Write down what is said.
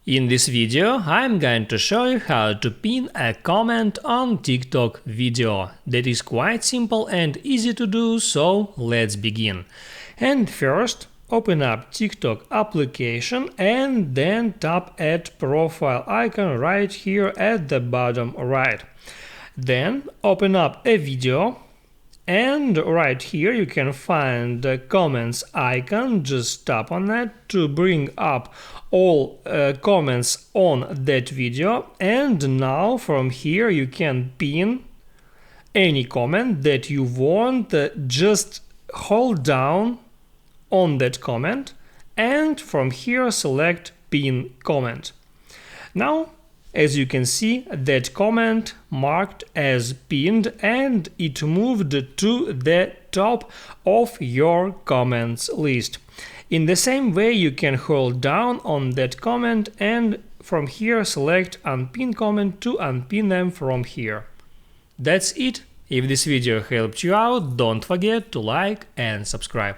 In this video, I'm going to show you how to pin a comment on TikTok video. That is quite simple and easy to do, so let's begin. And first, open up TikTok application and then tap Add Profile icon right here at the bottom right. Then open up a video. And right here you can find the comments icon, just tap on that to bring up all comments on that video, and now from here you can pin any comment that you want, just hold down on that comment and from here select pin comment. Now as you can see, that comment marked as pinned and it moved to the top of your comments list. In the same way, you can hold down on that comment and from here select unpin comment to unpin them from here. That's it. If this video helped you out, don't forget to like and subscribe.